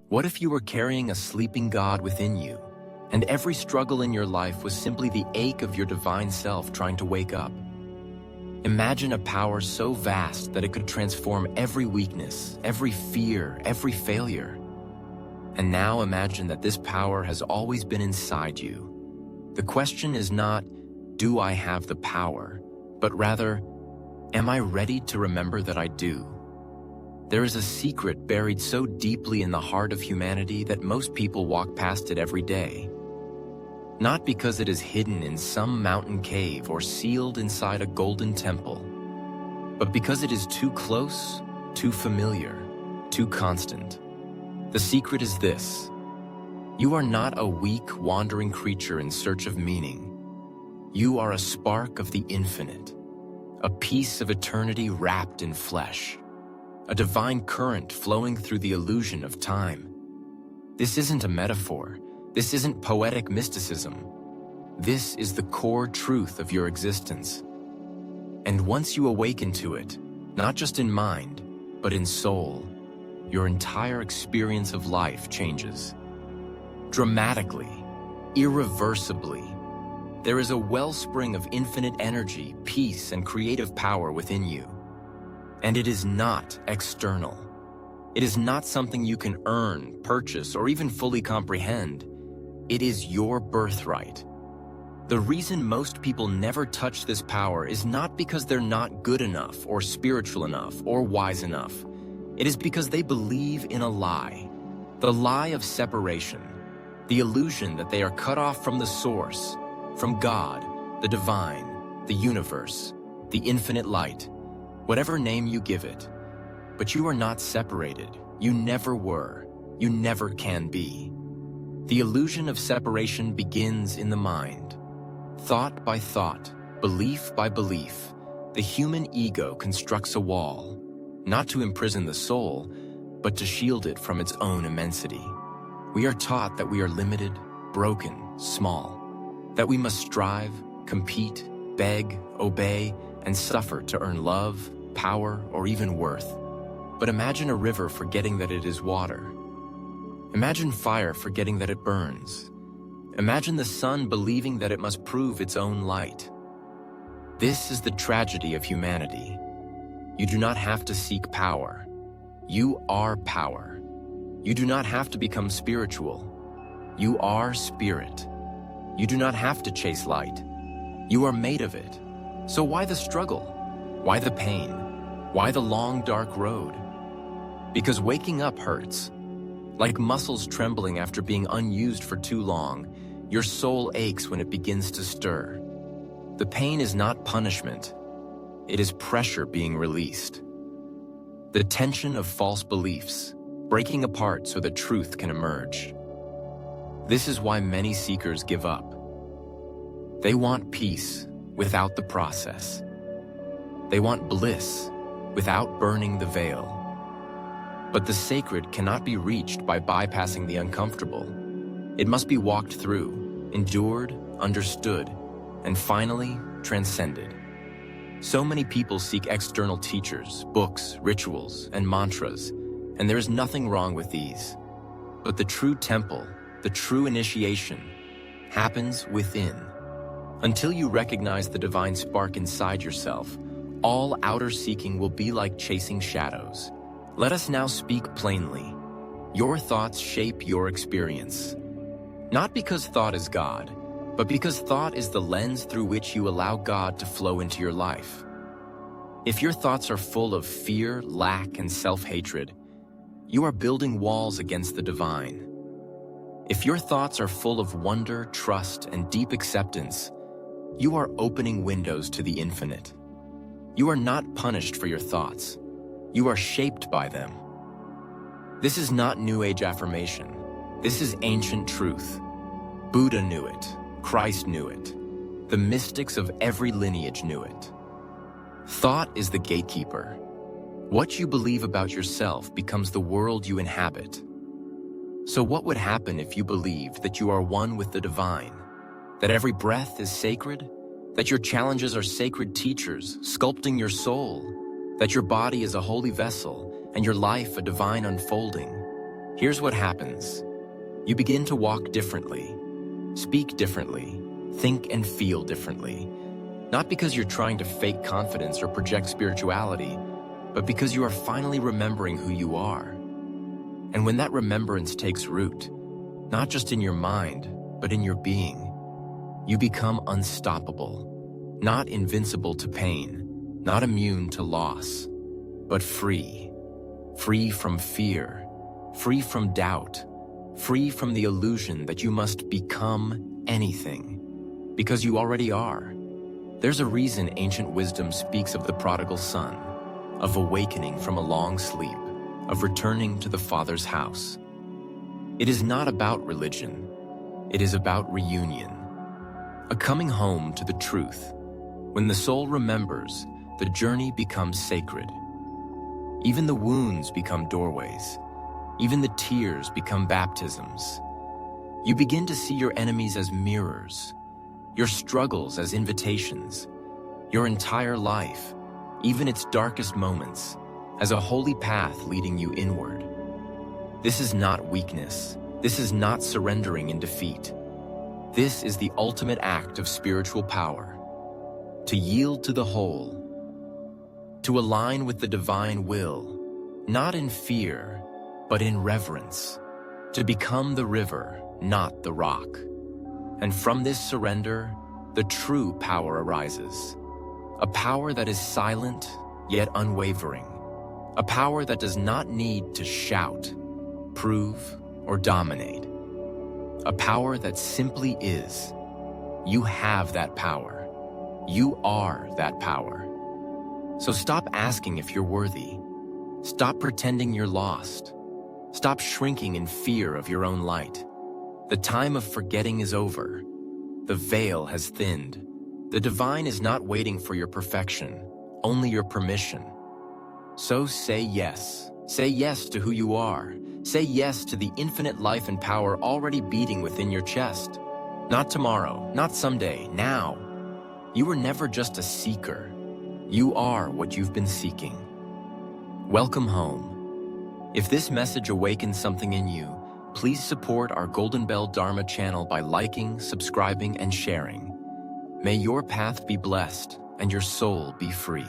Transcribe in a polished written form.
What if you were carrying a sleeping God within you, and every struggle in your life was simply the ache of your divine self trying to wake up? Imagine a power so vast that it could transform every weakness, every fear, every failure. And now imagine that this power has always been inside you. The question is not, do I have the power? But rather, am I ready to remember that I do? There is a secret buried so deeply in the heart of humanity that most people walk past it every day. Not because it is hidden in some mountain cave or sealed inside a golden temple, but because it is too close, too familiar, too constant. The secret is this: you are not a weak, wandering creature in search of meaning. You are a spark of the infinite, a piece of eternity wrapped in flesh, a divine current flowing through the illusion of time. This isn't a metaphor. This isn't poetic mysticism. This is the core truth of your existence. And once you awaken to it, not just in mind, but in soul, your entire experience of life changes. Dramatically, irreversibly. There is a wellspring of infinite energy, peace, and creative power within you. And it is not external. It is not something you can earn, purchase, or even fully comprehend. It is your birthright. The reason most people never touch this power is not because they're not good enough, or spiritual enough, or wise enough. It is because they believe in a lie. The lie of separation. The illusion that they are cut off from the source, from God, the divine, the universe, the infinite light, whatever name you give it. But you are not separated. You never were. You never can be. The illusion of separation begins in the mind. Thought by thought, belief by belief, the human ego constructs a wall, not to imprison the soul, but to shield it from its own immensity. We are taught that we are limited, broken, small, that we must strive, compete, beg, obey, and suffer to earn love, power, or even worth. But imagine a river forgetting that it is water. Imagine fire forgetting that it burns. Imagine the sun believing that it must prove its own light. This is the tragedy of humanity. You do not have to seek power. You are power. You do not have to become spiritual. You are spirit. You do not have to chase light. You are made of it. So why the struggle? Why the pain? Why the long, dark road? Because waking up hurts. Like muscles trembling after being unused for too long, your soul aches when it begins to stir. The pain is not punishment. It is pressure being released. The tension of false beliefs, breaking apart so that truth can emerge. This is why many seekers give up. They want peace without the process. They want bliss without burning the veil. But the sacred cannot be reached by bypassing the uncomfortable. It must be walked through, endured, understood, and finally transcended. So many people seek external teachers, books, rituals, and mantras, and there is nothing wrong with these. But the true temple, the true initiation, happens within. Until you recognize the divine spark inside yourself, all outer seeking will be like chasing shadows. Let us now speak plainly. Your thoughts shape your experience. Not because thought is God, but because thought is the lens through which you allow God to flow into your life. If your thoughts are full of fear, lack, and self-hatred, you are building walls against the divine. If your thoughts are full of wonder, trust, and deep acceptance, you are opening windows to the infinite. You are not punished for your thoughts. You are shaped by them. This is not New Age affirmation. This is ancient truth. Buddha knew it. Christ knew it. The mystics of every lineage knew it. Thought is the gatekeeper. What you believe about yourself becomes the world you inhabit. So what would happen if you believed that you are one with the divine? That every breath is sacred? That your challenges are sacred teachers, sculpting your soul? That your body is a holy vessel and your life a divine unfolding? Here's what happens. You begin to walk differently, speak differently, think and feel differently. Not because you're trying to fake confidence or project spirituality, but because you are finally remembering who you are. And when that remembrance takes root, not just in your mind, but in your being, you become unstoppable, not invincible to pain, not immune to loss, but free. Free from fear, free from doubt, free from the illusion that you must become anything, because you already are. There's a reason ancient wisdom speaks of the prodigal son, of awakening from a long sleep, of returning to the Father's house. It is not about religion. It is about reunion. A coming home to the truth. When the soul remembers, the journey becomes sacred. Even the wounds become doorways. Even the tears become baptisms. You begin to see your enemies as mirrors, your struggles as invitations, your entire life, even its darkest moments, as a holy path leading you inward. This is not weakness. This is not surrendering in defeat. This is the ultimate act of spiritual power. To yield to the whole, to align with the divine will, not in fear, but in reverence, to become the river, not the rock. And from this surrender, the true power arises. A power that is silent, yet unwavering. A power that does not need to shout, prove, or dominate. A power that simply is. You have that power. You are that power. So stop asking if you're worthy. Stop pretending you're lost. Stop shrinking in fear of your own light. The time of forgetting is over. The veil has thinned. The divine is not waiting for your perfection, only your permission. So say yes. Say yes to who you are. Say yes to the infinite life and power already beating within your chest. Not tomorrow, not someday, now. You were never just a seeker. You are what you've been seeking. Welcome home. If this message awakens something in you, please support our Golden Bell Dharma channel by liking, subscribing, and sharing. May your path be blessed and your soul be free.